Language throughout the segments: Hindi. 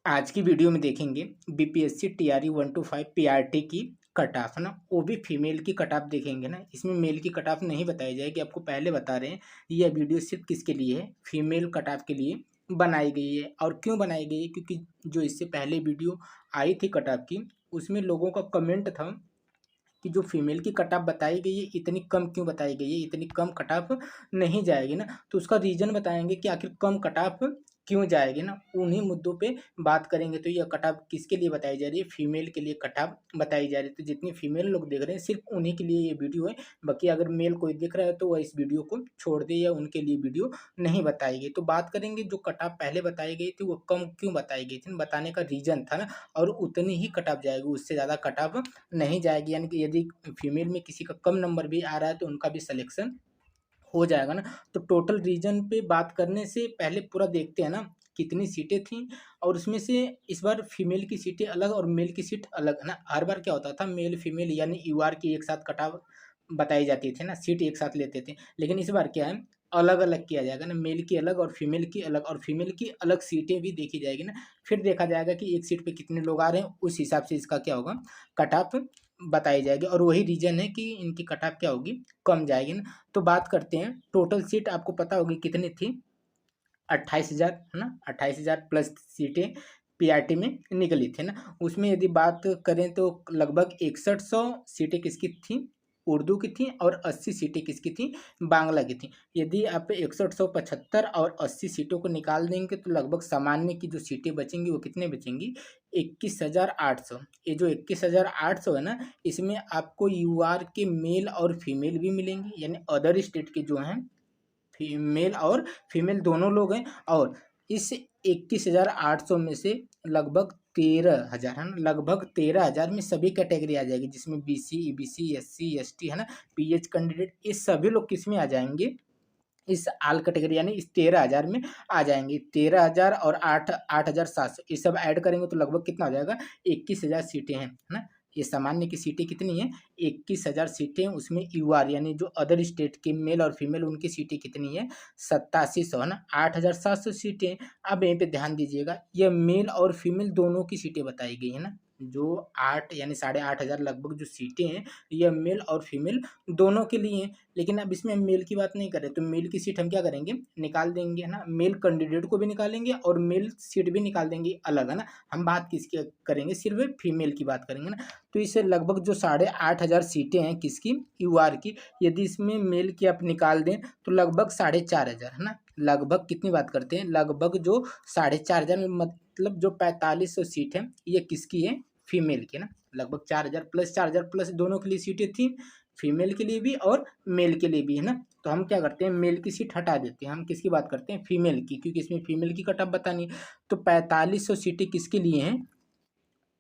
आज की वीडियो में देखेंगे बीपीएससी टीआरई 125 पीआरटी की कट ऑफ है ना। वो भी फीमेल की कट ऑफ देखेंगे ना। इसमें मेल की कट ऑफ नहीं बताई जाएगी, आपको पहले बता रहे हैं। यह वीडियो सिर्फ किसके लिए है? फीमेल कट ऑफ के लिए बनाई गई है। और क्यों बनाई गई है? क्योंकि जो इससे पहले वीडियो आई थी कट ऑफ की, उसमें लोगों का कमेंट था कि जो फीमेल की कट ऑफ बताई गई है इतनी कम क्यों बताई गई है, इतनी कम कट ऑफ नहीं जाएगी ना। तो उसका रीज़न बताएंगे कि आखिर कम कट ऑफ क्यों जाएगी ना। उन्हीं मुद्दों पे बात करेंगे। तो यह कट ऑफ किसके लिए बताई जा रही है? फीमेल के लिए कट ऑफ बताई जा रही है। तो जितनी फीमेल लोग देख रहे हैं सिर्फ उन्हीं के लिए ये वीडियो है। बाकी अगर मेल कोई देख रहा है तो वह इस वीडियो को छोड़ दे, या उनके लिए वीडियो नहीं बताई गई। तो बात करेंगे जो कट ऑफ पहले बताई गई थी वो कम क्यों बताई गई थी, बताने का रीज़न था ना। और उतनी ही कट ऑफ जाएगी, उससे ज़्यादा कट ऑफ नहीं जाएगी। यानी कि यदि फीमेल में किसी का कम नंबर भी आ रहा है तो उनका भी सिलेक्शन हो जाएगा ना। तो टोटल रीजन पे बात करने से पहले पूरा देखते हैं ना कितनी सीटें थी। और उसमें से इस बार फीमेल की सीटें अलग और मेल की सीट अलग है ना। हर बार क्या होता था, मेल फीमेल यानी यूआर की एक साथ कटाव बताई जाती थी ना, सीट एक साथ लेते थे। लेकिन इस बार क्या है, अलग अलग किया जाएगा ना। मेल की अलग और फीमेल की अलग, और फीमेल की अलग सीटें भी देखी जाएगी ना। फिर देखा जाएगा कि एक सीट पे कितने लोग आ रहे हैं, उस हिसाब से इसका क्या होगा, कट ऑफ बताई जाएगी। और वही रीजन है कि इनकी कट ऑफ क्या होगी, कम जाएगी ना। तो बात करते हैं टोटल सीट, आपको पता होगी कितनी थी, 28,000 है ना। 28,000 प्लस सीटें पीआरटी में निकली थी ना। उसमें यदि बात करें तो लगभग 6100 सीटें किसकी थी, उर्दू की थी, और 80 सीटें किसकी थी, बांग्ला की थी। यदि आप 6175 और 80 सीटों को निकाल देंगे तो लगभग सामान्य की जो सीटें बचेंगी वो कितने बचेंगी, 21,800। ये जो 21,800 है ना, इसमें आपको यूआर के मेल और फीमेल भी मिलेंगे, यानी अदर स्टेट के जो हैं फीमेल और फीमेल दोनों लोग हैं। और इस 21,800 में से लगभग 13,000 है ना, लगभग 13,000 में सभी कैटेगरी आ जाएगी, जिसमें बीसी, ईबीसी, एससी, एसटी है ना, पीएच कैंडिडेट, ये सभी लोग किस में आ जाएंगे, इस आल कैटेगरी यानी इस 13,000 में आ जाएंगे। 13,000 और 8,700 ये सब ऐड करेंगे तो लगभग कितना हो जाएगा, 21,000 सीटें हैं, है ना। ये सामान्य की सीटें कितनी हैं, 21,000 सीटें। उसमें यूआर यानी जो अदर स्टेट के मेल और फीमेल उनकी सीटें कितनी है, 8700 है ना, 8,700 सीटें। अब यहीं पे ध्यान दीजिएगा, यह मेल और फीमेल दोनों की सीटें बताई गई है ना। जो 8 यानी 8,500 लगभग जो सीटें हैं, यह मेल और फीमेल दोनों के लिए हैं। लेकिन अब इसमें हम मेल की बात नहीं कर रहे, तो मेल की सीट हम क्या करेंगे, निकाल देंगे, है ना। मेल कैंडिडेट को भी निकालेंगे और मेल सीट भी निकाल देंगे अलग, है ना। हम बात किसकी करेंगे, सिर्फ फीमेल की बात करेंगे ना। तो इससे लगभग जो 8,500 सीटें हैं किसकी, यूआर की, यदि इसमें मेल की आप निकाल दें तो लगभग 4,500 है ना। लगभग कितनी बात करते हैं, लगभग जो 4,500 मतलब जो 4500 सीट है ये किसकी है, फीमेल की, है ना। लगभग 4,000 प्लस दोनों के लिए सीटें थी, फीमेल के लिए भी और मेल के लिए भी, है ना। तो हम क्या करते हैं, मेल की सीट हटा देते हैं, हम किसकी बात करते हैं, फीमेल की, क्योंकि इसमें फीमेल की कट ऑफ बतानी है। तो 4500 सीटें किसके लिए हैं,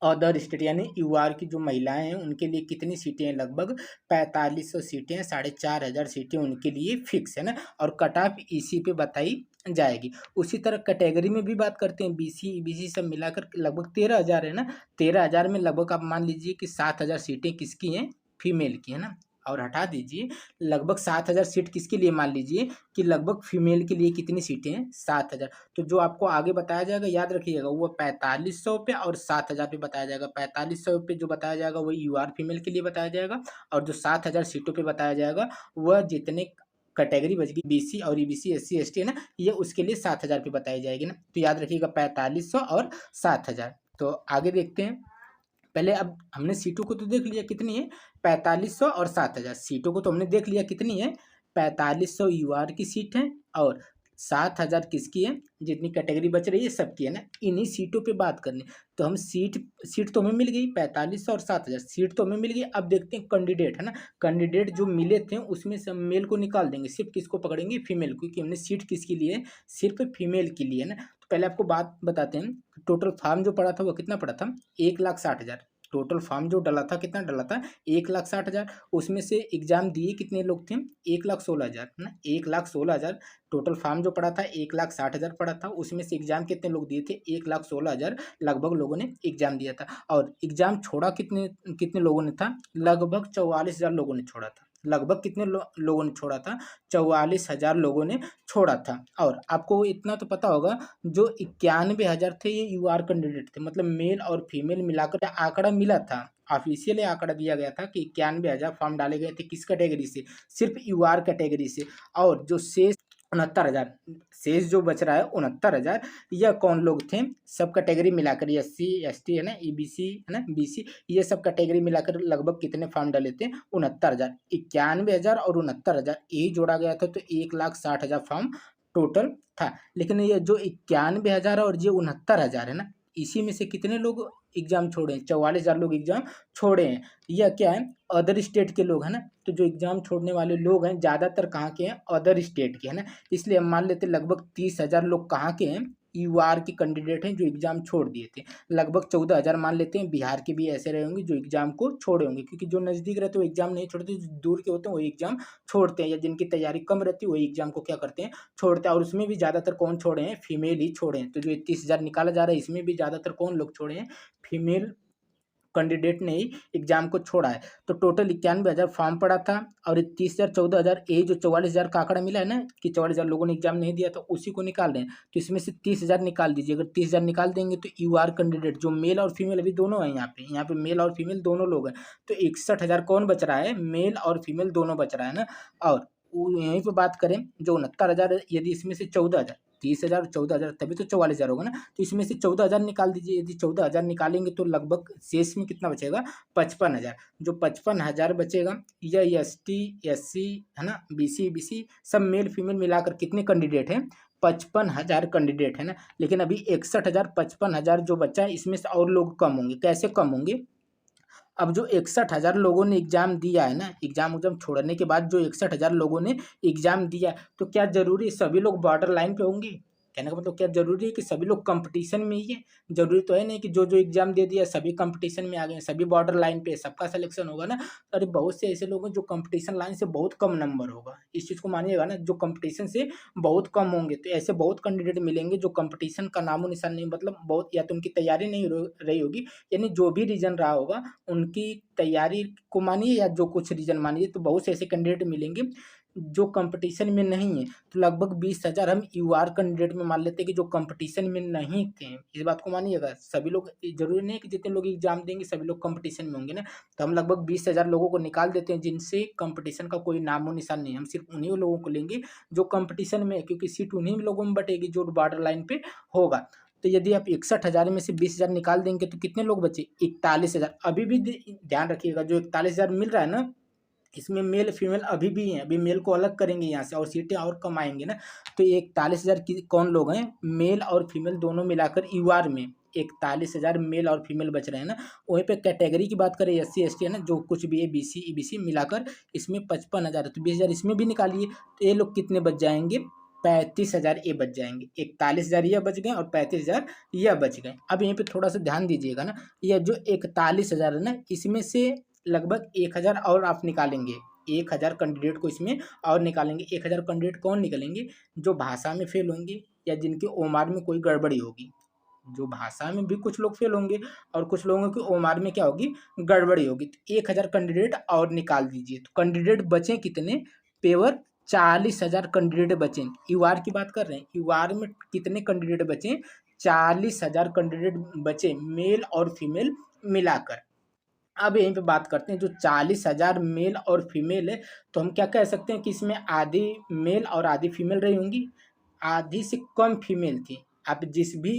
अदर स्टेट यानी यूआर की जो महिलाएं हैं उनके लिए कितनी सीटें हैं, लगभग 4500 सीटें हैं। 4,500 सीटें उनके लिए फिक्स है ना। और कट ऑफ इसी पे बताई जाएगी। उसी तरह कैटेगरी में भी बात करते हैं, बीसी ईबीसी सब मिलाकर लगभग 13,000 है ना। 13,000 में लगभग आप मान लीजिए कि 7,000 सीटें किसकी हैं, फीमेल की, है ना। और हटा दीजिए, लगभग 7,000 सीट किसके लिए, मान लीजिए कि लगभग फीमेल के लिए कितनी सीटें हैं, 7,000। तो जो आपको आगे बताया जाएगा याद रखिएगा, वो 4500 पे और 7,000 पे बताया जाएगा। 4500 पे जो बताया जाएगा वो यूआर फीमेल के लिए बताया जाएगा, और जो 7,000 सीटों पे बताया जाएगा वह जितने कैटेगरी बच गई, बीसी और ईबीसी, एससी, एसटी है ना, ये उसके लिए 7,000 पे बताई जाएगी ना। तो याद रखिएगा 4500 और 7,000। तो आगे देखते हैं। पहले अब हमने सीटों को तो देख लिया कितनी है, 4500 और 7,000 सीटों को तो हमने देख लिया कितनी है, 4500 यूआर की सीट है और 7,000 किसकी है, जितनी कैटेगरी बच रही है सबकी, है ना। इन्हीं सीटों पे बात करनी। तो हम सीट सीट तो हमें मिल गई 4500 और 7,000 सीट तो हमें मिल गई। अब देखते हैं कैंडिडेट, है ना। कैंडिडेट जो मिले थे उसमें से हम मेल को निकाल देंगे, सिर्फ किसको पकड़ेंगे, फीमेल, क्योंकि हमने सीट किसके लिए, सिर्फ फीमेल के लिए, है ना। तो पहले आपको बात बताते हैं, टोटल फॉर्म जो पड़ा था वो कितना पड़ा था, 1,60,000। टोटल फॉर्म जो डला था कितना डला था, 1,60,000। उसमें से एग्जाम दिए कितने लोग थे, 1,16,000, है ना। 1,16,000 टोटल फॉर्म जो पड़ा था, 1,60,000 पड़ा था। उसमें से एग्जाम कितने लोग दिए थे, 1,16,000 लगभग लोगों ने एग्जाम दिया था। और एग्जाम छोड़ा कितने कितने लोगों ने था, लगभग 44,000 लोगों ने छोड़ा था। लगभग कितने लोगों ने छोड़ा था? 44,000 लोगों ने छोड़ा था। और आपको इतना तो पता होगा, जो 91,000 थे ये यूआर कैंडिडेट थे, मतलब मेल और फीमेल मिलाकर आंकड़ा मिला था। ऑफिशियल आंकड़ा दिया गया था कि 91,000 फॉर्म डाले गए थे, किस कैटेगरी से? सिर्फ यूआर कैटेगरी से। और जो शेष 69,000 शेष जो बच रहा है 69,000, यह कौन लोग थे? सब कैटेगरी मिलाकर, एससी एसटी है ना, ईबीसी है ना, बीसी, ये सब कैटेगरी मिलाकर लगभग कितने फॉर्म डाले थे? 69,000। 91,000 और 69,000 यही जोड़ा गया था, तो 1,60,000 फॉर्म टोटल था। लेकिन ये जो 91,000 और ये 69,000 है ना, इसी में से कितने लोग एग्जाम छोड़े हैं? 44,000 लोग एग्जाम छोड़े हैं। यह क्या है? अदर स्टेट के लोग हैं ना। तो जो एग्जाम छोड़ने वाले लोग हैं ज़्यादातर कहाँ के हैं? अदर स्टेट के है ना। इसलिए हम मान लेते लगभग 30,000 लोग कहाँ के हैं? यूआर के कैंडिडेट हैं जो एग्जाम छोड़ दिए थे। लगभग 14,000 मान लेते हैं बिहार के भी ऐसे रहे होंगे जो एग्जाम को छोड़े होंगे, क्योंकि जो नज़दीक रहते हैं वो एग्जाम नहीं छोड़ते, जो दूर के होते हैं वो एग्जाम छोड़ते हैं, या जिनकी तैयारी कम रहती है वो एग्जाम को क्या करते हैं? छोड़ते हैं। और उसमें भी ज़्यादातर कौन छोड़े हैं? फीमेल ही छोड़े हैं। तो जो 30,000 निकाला जा रहा है इसमें भी ज़्यादातर कौन लोग छोड़े हैं? फीमेल कैंडिडेट ने ही एग्जाम को छोड़ा है। तो टोटल 91,000 फॉर्म पड़ा था, और 30,000 14,000 ये जो 44,000 का आंकड़ा मिला है ना कि 44,000 लोगों ने एग्जाम नहीं दिया, तो उसी को निकाल रहे हैं। तो इसमें से 30,000 निकाल दीजिए। अगर 30,000 निकाल देंगे तो यूआर कैंडिडेट जो मेल और फीमेल अभी दोनों हैं, यहाँ पे मेल और फीमेल दोनों लोग हैं, तो 61,000 कौन बच रहा है? मेल और फीमेल दोनों बच रहा है ना। और यहीं पर बात करें, जो 69,000 यदि इसमें से 14,000, 30,000 14,000 तभी तो 44,000 होगा ना। तो इसमें से 14,000 निकाल दीजिए। यदि 14,000 निकालेंगे तो लगभग शेष में कितना बचेगा? 55,000। जो 55,000 बचेगा, यह एसटी एससी है ना, बीसी बीसी सब मेल फीमेल मिलाकर कितने कैंडिडेट हैं? 55,000 कैंडिडेट है ना। लेकिन अभी 61,000 55,000 जो बचा है इसमें से और लोग कम होंगे। कैसे कम होंगे? अब जो 61,000 लोगों ने एग्जाम दिया है ना, एग्जाम छोड़ने के बाद जो 61,000 लोगों ने एग्जाम दिया, तो क्या जरूरी है सभी लोग बॉर्डर लाइन पे होंगे? कहने का मतलब क्या जरूरी है कि सभी लोग कंपटीशन में ही है? जरूरी तो है नहीं कि जो जो एग्जाम दे दिया सभी कंपटीशन में आ गए, सभी बॉर्डर लाइन पे, सबका सिलेक्शन होगा ना। अरे बहुत से ऐसे लोग हैं जो कंपटीशन लाइन से बहुत कम नंबर होगा, इस चीज़ को मानिएगा ना, जो कंपटीशन से बहुत कम होंगे। तो ऐसे बहुत कैंडिडेट मिलेंगे जो कंपटीशन का नामो निशान नहीं, मतलब बहुत, या तो उनकी तैयारी नहीं रही होगी, यानी जो भी रीजन रहा होगा उनकी तैयारी को मानिए या जो कुछ रीजन मानिए, तो बहुत से ऐसे कैंडिडेट मिलेंगे जो कंपटीशन में नहीं है। तो लगभग 20,000 हम यूआर कैंडिडेट में मान लेते हैं कि जो कंपटीशन में नहीं थे। इस बात को मानिएगा, सभी लोग जरूरी नहीं है कि जितने लोग एग्जाम देंगे सभी लोग कंपटीशन में होंगे ना। तो हम लगभग 20,000 लोगों को निकाल देते हैं जिनसे कंपटीशन का कोई नामो निशान नहीं है। हम सिर्फ उन्हीं लोगों को लेंगे जो कंपटीशन में है, क्योंकि सीट उन्हीं लोगों में बटेगी जो बॉर्डर लाइन पे होगा। तो यदि आप 61,000 में से 20,000 निकाल देंगे तो कितने लोग बचे? 41,000। अभी भी ध्यान रखिएगा, जो 41,000 मिल रहा है ना, इसमें मेल फीमेल अभी भी हैं। अभी मेल को अलग करेंगे यहाँ से और सीटें और कम आएंगे ना। तो 41,000 की कौन लोग हैं? मेल और फीमेल दोनों मिलाकर यूआर में 41,000 मेल और फीमेल बच रहे हैं ना। वहीं पे कैटेगरी की बात करें, एससी एसटी है ना, जो कुछ भी है, बीसी ईबीसी मिलाकर इसमें 55,000 है, तो 20,000 इसमें भी निकालिए। तो ये लोग कितने बच जाएंगे? 35,000 ये बच जाएंगे। 41,000 यह बच गए और 35,000 यह बच गए। अब यहीं पे थोड़ा सा ध्यान दीजिएगा ना, यह जो 41,000 है ना, इसमें से लगभग 1,000 और आप निकालेंगे। 1,000 कैंडिडेट को इसमें और निकालेंगे। 1,000 कैंडिडेट कौन निकलेंगे? जो भाषा में फेल होंगे या जिनके ओमार में कोई गड़बड़ी होगी। जो भाषा में भी कुछ लोग फेल होंगे और कुछ लोगों की ओमार में क्या होगी? गड़बड़ी होगी। तो 1,000 कैंडिडेट और निकाल दीजिए। तो कैंडिडेट बचे कितने? पेवर 40,000 कैंडिडेट बचे। यूआर की बात कर रहे हैं, यूआर में कितने कैंडिडेट बचे? 40,000 कैंडिडेट बचे, मेल और फीमेल मिलाकर। अब यहीं पे बात करते हैं, जो 40,000 मेल और फीमेल है, तो हम क्या कह सकते हैं कि इसमें आधी मेल और आधी फीमेल रही होंगी। आधी से कम फीमेल थी। आप जिस भी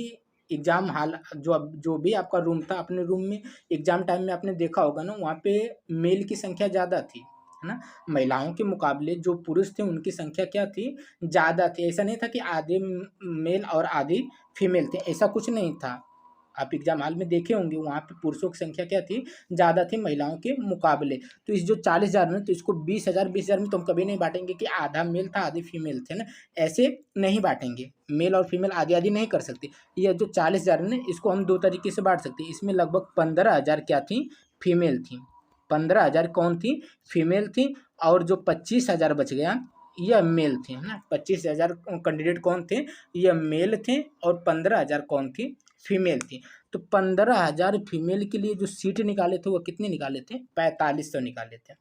एग्जाम हाल, जो भी आपका रूम था, अपने रूम में एग्जाम टाइम में आपने देखा होगा ना, वहाँ पे मेल की संख्या ज़्यादा थी, है ना। महिलाओं के मुकाबले जो पुरुष थे उनकी संख्या क्या थी? ज़्यादा थी। ऐसा नहीं था कि आधे मेल और आधी फीमेल थे, ऐसा कुछ नहीं था। आप एग्जाम हॉल में देखे होंगे, वहाँ पे पुरुषों की संख्या क्या थी? ज़्यादा थी महिलाओं के मुकाबले। तो इस जो 40,000 ना, तो इसको 20,000 में तो हम कभी नहीं बांटेंगे कि आधा मेल था आधी फीमेल थे ना, ऐसे नहीं बांटेंगे। मेल और फीमेल आधी आधी नहीं कर सकते। ये जो 40,000 है ना, इसको हम दो तरीके से बांट सकते हैं। इसमें लगभग 15,000 क्या थी? फीमेल थी। 15,000 कौन थी? फीमेल थी। और जो 25,000 बच गया, यह मेल थे, है ना। 25,000 कैंडिडेट कौन थे? यह मेल थे। और 15,000 कौन थी? फीमेल थी। तो 15,000 फीमेल के लिए जो सीट निकाले थे वो कितने निकाले थे? 4500 निकाले थे।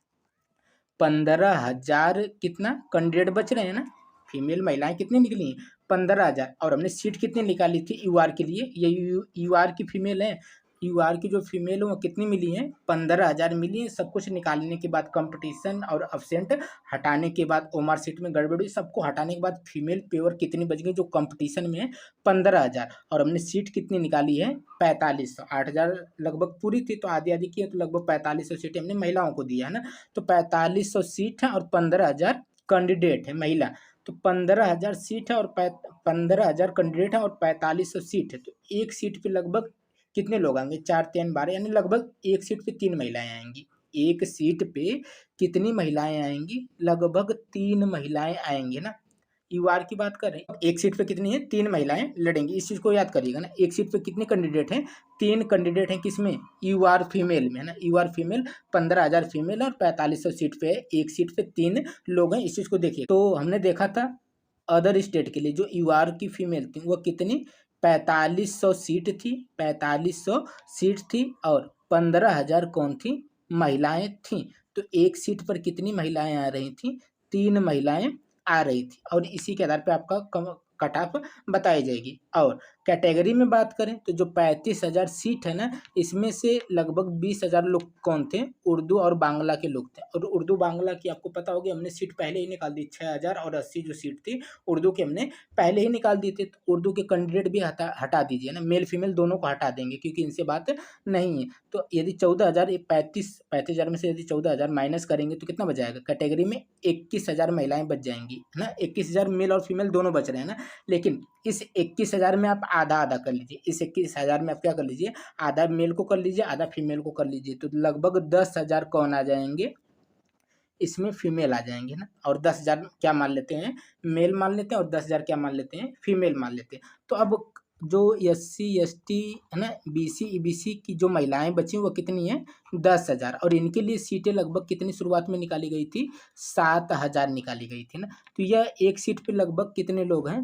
15,000 कितना कैंडिडेट बच रहे हैं ना, फीमेल महिलाएं कितनी निकली हैं, 15,000। और हमने सीट कितनी निकाली थी यू आर के लिए, ये यू आर की फीमेल है, यू आर की जो फीमेल है वो कितनी मिली है, 15,000 मिली है। सब कुछ निकालने के बाद कंपटीशन और अब्सेंट हटाने के बाद, ओमार सीट में गड़बड़ी सबको हटाने के बाद फीमेल प्योर कितनी बच गई जो कंपटीशन में है, 15,000। और हमने सीट कितनी निकाली है, 4500। 8,000 लगभग पूरी थी तो आधी आधी की है, तो लगभग 4500 सीट हमने महिलाओं को दिया है ना। तो 4500 सीट है और 15,000 कैंडिडेट है महिला। तो 15,000 सीट है और 15,000 कैंडिडेट है और 4500 सीट है। तो एक सीट पे लगभग कितने लोग आएंगे, 4 3 12, यानी लगभग एक सीट पे 3 महिलाएं आएंगी। एक सीट पे कितनी महिलाएं आएंगी, लगभग 3 महिलाएं आएंगी ना। यूआर की बात कर रहे हैं, एक सीट पे कितनी है, 3 महिलाएं लड़ेंगी। इस चीज को याद करिएगा ना, एक सीट पे कितने कैंडिडेट हैं, 3 कैंडिडेट हैं, किसमें, यूआर फीमेल में है ना। यूआर फीमेल 15,000 फीमेल और 4500 सीट पे है, एक सीट पे 3 लोग हैं। इस चीज को देखिए, तो हमने देखा था अदर स्टेट के लिए जो यूआर की फीमेल थी वो कितनी, 4500 सीट थी, 4500 सीट थी और 15,000 कौन थी, महिलाएं थी। तो एक सीट पर कितनी महिलाएं आ रही थी, 3 महिलाएं आ रही थी। और इसी के आधार पे आपका कट ऑफ बताई जाएगी। और कैटेगरी में बात करें तो जो 35,000 सीट है ना, इसमें से लगभग 20,000 लोग कौन थे, उर्दू और बांग्ला के लोग थे। और उर्दू बांग्ला की आपको पता होगी हमने सीट पहले ही निकाल दी, 6,000 और 80 जो सीट थी उर्दू की हमने पहले ही निकाल दी थी। तो उर्दू के कैंडिडेट भी हटा दीजिए ना, मेल फीमेल दोनों को हटा देंगे क्योंकि इनसे बात नहीं है। तो यदि 14,000, 35,000 में से यदि 14,000 माइनस करेंगे तो कितना बच जाएगा, कैटेगरी में 21,000 महिलाएं बच जाएंगी है ना। 21,000 मेल और फीमेल दोनों बच रहे हैं ना। लेकिन इस 21,000 में आप आधा आधा कर लीजिए, इस 21,000 में आप क्या कर लीजिए, आधा मेल को कर लीजिए, आधा फीमेल को कर लीजिए। तो लगभग 10,000 कौन आ जाएंगे, इसमें फीमेल आ जाएंगे ना। और 10,000 क्या मान लेते हैं, मेल मान लेते हैं, और 10,000 क्या मान लेते हैं, फीमेल मान लेते हैं। तो अब जो SC ST है ना, BC EBC की जो महिलाएं बची वो कितनी है, 10,000। और इनके लिए सीटें लगभग कितनी शुरुआत में निकाली गई थी, 7,000 निकाली गई थी ना। तो यह एक सीट पे लगभग कितने लोग हैं,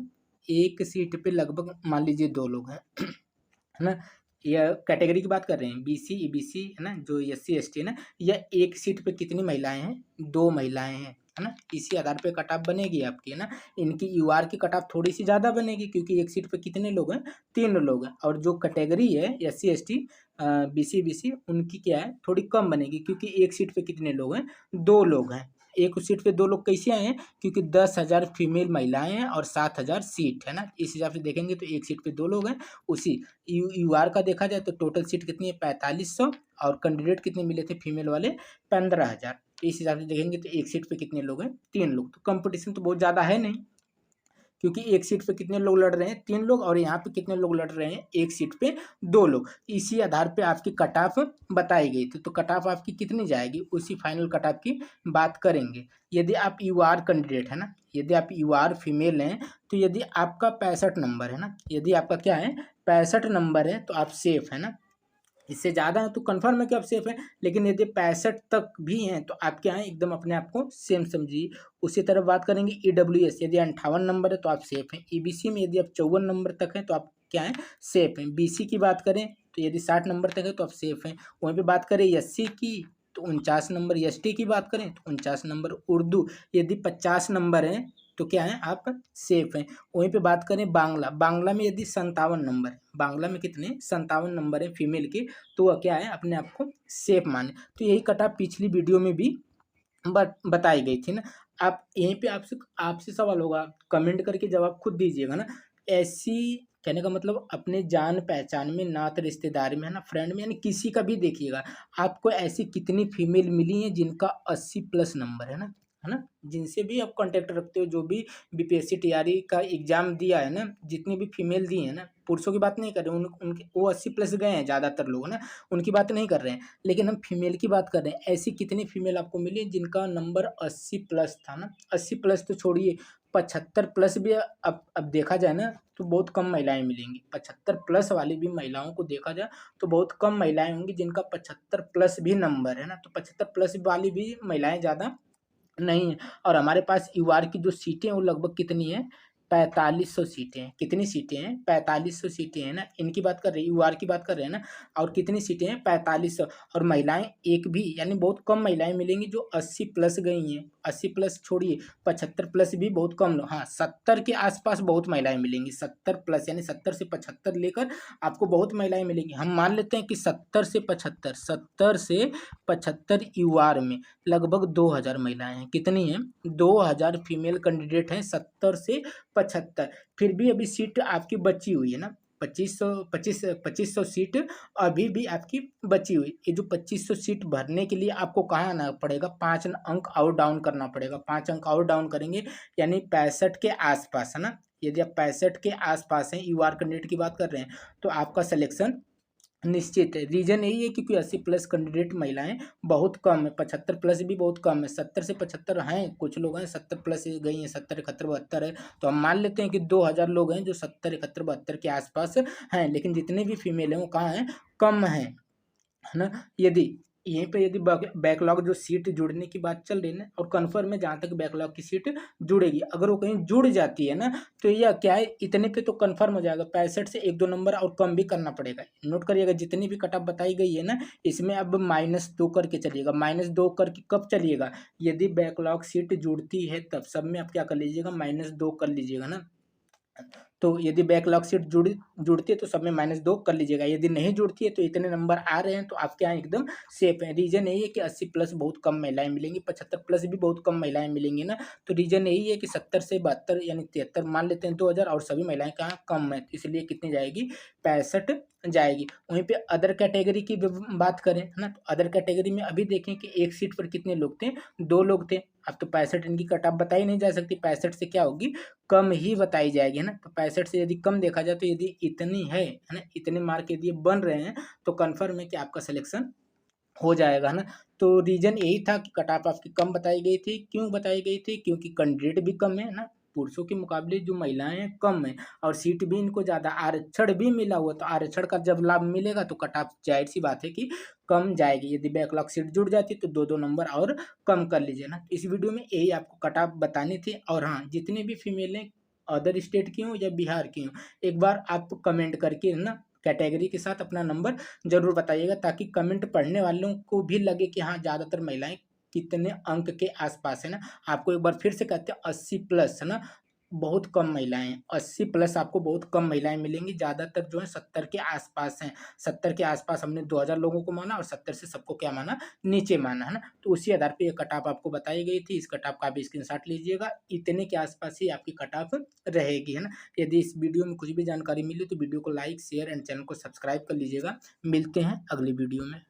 एक सीट पे लगभग मान लीजिए 2 लोग हैं है ना। यह कैटेगरी की बात कर रहे हैं, BC EBC है ना, जो SC ST है ना, यह एक सीट पे कितनी महिलाएं हैं, 2 महिलाएं हैं है ना। इसी आधार पे कट ऑफ बनेगी आपकी है ना। इनकी यूआर की कट ऑफ थोड़ी सी ज़्यादा बनेगी क्योंकि एक सीट पे कितने लोग हैं, 3 लोग हैं। और जो कैटेगरी है SC ST BC EBC उनकी क्या है, थोड़ी कम बनेगी क्योंकि एक सीट पे कितने लोग हैं, 2 लोग हैं। एक सीट पे 2 लोग कैसे आए हैं, क्योंकि 10,000 फीमेल महिलाएं हैं और 7,000 सीट है ना। इस हिसाब से देखेंगे तो एक सीट पे 2 लोग हैं। उसी यूआर का देखा जाए तो टोटल सीट कितनी है, 4500, और कैंडिडेट कितने मिले थे फीमेल वाले, 15,000। इस हिसाब से देखेंगे तो एक सीट पे कितने लोग हैं, 3 लोग। तो कंपटीशन तो बहुत ज़्यादा है नहीं, क्योंकि एक सीट पे कितने लोग लड़ रहे हैं, 3 लोग, और यहाँ पे कितने लोग लड़ रहे हैं, एक सीट पे 2 लोग। इसी आधार पे आपकी कट ऑफ बताई गई थी। तो कट ऑफ आपकी कितनी जाएगी, उसी फाइनल कट ऑफ की बात करेंगे। यदि आप यूआर कैंडिडेट है ना, यदि आप यूआर फीमेल हैं, तो यदि आपका 65 नंबर है ना, यदि आपका क्या है, 65 नंबर है, तो आप सेफ है ना। इससे ज़्यादा है तो कन्फर्म है कि आप सेफ हैं। लेकिन यदि 65 तक भी हैं तो आप क्या हैं, एकदम अपने आप को सेम समझिए। उसी तरह बात करेंगे EWS, यदि 58 नंबर है तो आप सेफ हैं। EBC में यदि आप 54 नंबर तक हैं तो आप क्या हैं, सेफ हैं। BC की बात करें तो यदि 60 नंबर तक है तो आप सेफ हैं। वहीं पे बात करें SC की तो 49 नंबर, ST की बात करें तो 49 नंबर। उर्दू यदि 50 नंबर है तो क्या है, आप सेफ हैं। वहीं पे बात करें बांग्ला, बांग्ला में यदि 57 नंबर है, बांग्ला में कितने 57 नंबर है फीमेल के, तो वह क्या है, अपने आप को सेफ माने। तो यही कट ऑफ पिछली वीडियो में भी बताई गई थी ना। आप यहीं पे आपसे आपसे सवाल होगा, कमेंट करके जवाब खुद दीजिएगा ना। ऐसी कहने का मतलब अपने जान पहचान में, नात रिश्तेदार में है ना, फ्रेंड में, यानी किसी का भी देखिएगा, आपको ऐसी कितनी फीमेल मिली हैं जिनका 80+ नंबर है ना, जिनसे भी आप कांटेक्ट रखते हो, जो भी BPSC TRE का एग्जाम दिया है ना, जितनी भी फीमेल दी है ना, पुरुषों की बात नहीं कर रहे, उनके वो 80+ गए हैं ज़्यादातर लोग ना, उनकी बात नहीं कर रहे हैं। लेकिन हम फीमेल की बात कर रहे हैं, ऐसी कितनी फीमेल आपको मिली जिनका नंबर 80+ था ना। 80+ तो छोड़िए, 75+ भी अब देखा जाए ना तो बहुत कम महिलाएं मिलेंगी। 75+ वाली भी महिलाओं को देखा जाए तो बहुत कम महिलाएं होंगी जिनका 75+ भी नंबर है ना। तो 75+ वाली भी महिलाएं ज़्यादा नहीं है। और हमारे पास यूआर की जो सीटें वो लगभग कितनी है, 4500 सीटें हैं। कितनी सीटें हैं? 4500 सीटें हैं ना, इनकी बात कर रहे हैं, यूआर की बात कर रहे हैं ना। और कितनी सीटें हैं? 4500। और महिलाएं एक भी, यानी बहुत कम महिलाएं मिलेंगी जो 80 प्लस गई हैं। 80 प्लस छोड़िए, 75 प्लस भी बहुत कम लोग, हाँ 70 के आसपास बहुत महिलाएं मिलेंगी। 70 प्लस यानी 70 से 75 लेकर आपको बहुत महिलाएं मिलेंगी। हम मान लेते हैं कि 70 से 75, 70 से 75 यूआर में लगभग 2000 महिलाएं हैं। कितनी हैं? 2000 फीमेल कैंडिडेट हैं 70 से 75। फिर भी अभी सीट आपकी बची हुई है ना, 2500 सीट अभी भी आपकी बची हुई। ये जो 2500 सीट भरने के लिए आपको कहाँ आना पड़ेगा? 5 अंक और डाउन करना पड़ेगा। 5 अंक और डाउन करेंगे यानी 65 के आसपास, है ना। यदि आप 65 के आसपास हैं, यूआर कैंडिडेट की बात कर रहे हैं, तो आपका सिलेक्शन निश्चित है। रीजन यही है क्योंकि 80 प्लस कैंडिडेट महिलाएं बहुत कम है, 75 प्लस भी बहुत कम है। 70 से 75 हैं, कुछ लोग हैं 70 प्लस गई हैं, 70 71 72 है। तो हम मान लेते हैं कि 2000 लोग हैं जो 70 71 72 के आसपास हैं, लेकिन जितने भी फीमेल हैं वो कहाँ हैं? कम हैं, है ना। यदि यहीं पे यदि बैकलॉग जो सीट जुड़ने की बात चल रही है ना, और कन्फर्म है जहाँ तक बैकलॉग की सीट जुड़ेगी, अगर वो कहीं जुड़ जाती है ना, तो यह क्या है, इतने पे तो कन्फर्म हो जाएगा। 65 से 1-2 नंबर और कम भी करना पड़ेगा। नोट करिएगा, जितनी भी कट ऑफ बताई गई है ना, इसमें अब -2 करके चलिएगा। -2 करके कब चलिएगा? यदि बैकलॉग सीट जुड़ती है तब। सब में आप क्या कर लीजिएगा? -2 कर लीजिएगा ना। तो यदि बैकलॉग सीट जुड़ती है तो सब में -2 कर लीजिएगा। यदि नहीं जुड़ती है तो इतने नंबर आ रहे हैं तो आपके यहाँ एकदम सेफ है। रीजन यही है कि 80 प्लस बहुत कम महिलाएं मिलेंगी, 75 प्लस भी बहुत कम महिलाएं मिलेंगी ना। तो रीजन यही है कि 70 से 72 यानी 73 मान लेते हैं 2000, और सभी महिलाएं कहाँ कम है, तो इसलिए कितनी जाएगी? 65 जाएगी। वहीं पे अदर कैटेगरी की बात करें, है ना, तो अदर कैटेगरी में अभी देखें कि एक सीट पर कितने लोग थे? 2 लोग थे। अब तो 65 इनकी कट ऑफ बताई नहीं जा सकती, 65 से क्या होगी? कम ही बताई जाएगी, है ना। तो 65 से यदि कम देखा जाए तो यदि इतनी है ना, इतने मार्क यदि बन रहे हैं तो कन्फर्म है कि आपका सिलेक्शन हो जाएगा, है ना। तो रीजन यही था कि कट ऑफ आपकी कम बताई गई थी। क्यों बताई गई थी? क्योंकि कैंडिडेट भी कम है ना, पुरुषों के मुकाबले जो महिलाएं हैं कम है, और सीट भी इनको ज़्यादा, आरक्षण भी मिला हुआ। तो आरक्षण का जब लाभ मिलेगा तो कट ऑफ जाहिर सी बात है कि कम जाएगी। यदि बैकलॉग सीट जुड़ जाती तो 2-2 नंबर और कम कर लीजिए ना। इस वीडियो में यही आपको कट ऑफ बतानी थी। और हाँ, जितने भी फीमेल हैं अदर स्टेट की हों या बिहार की हों, एक बार आप कमेंट करके ना कैटेगरी के साथ अपना नंबर ज़रूर बताइएगा, ताकि कमेंट पढ़ने वालों को भी लगे कि हाँ ज़्यादातर महिलाएं कितने अंक के आसपास है ना। आपको एक बार फिर से कहते हैं 80 प्लस, है ना, बहुत कम महिलाएं हैं। 80 प्लस आपको बहुत कम महिलाएं मिलेंगी, ज़्यादातर जो है 70 के आसपास हैं। 70 के आसपास हमने 2000 लोगों को माना, और 70 से सबको क्या माना? नीचे माना, है ना। तो उसी आधार पे ये कट ऑफ आपको बताई गई थी। इस कट ऑफ का भी स्क्रीनशॉट लीजिएगा, इतने के आसपास ही आपकी कट ऑफ रहेगी, है ना। यदि इस वीडियो में कुछ भी जानकारी मिली तो वीडियो को लाइक शेयर एंड चैनल को सब्सक्राइब कर लीजिएगा। मिलते हैं अगली वीडियो में।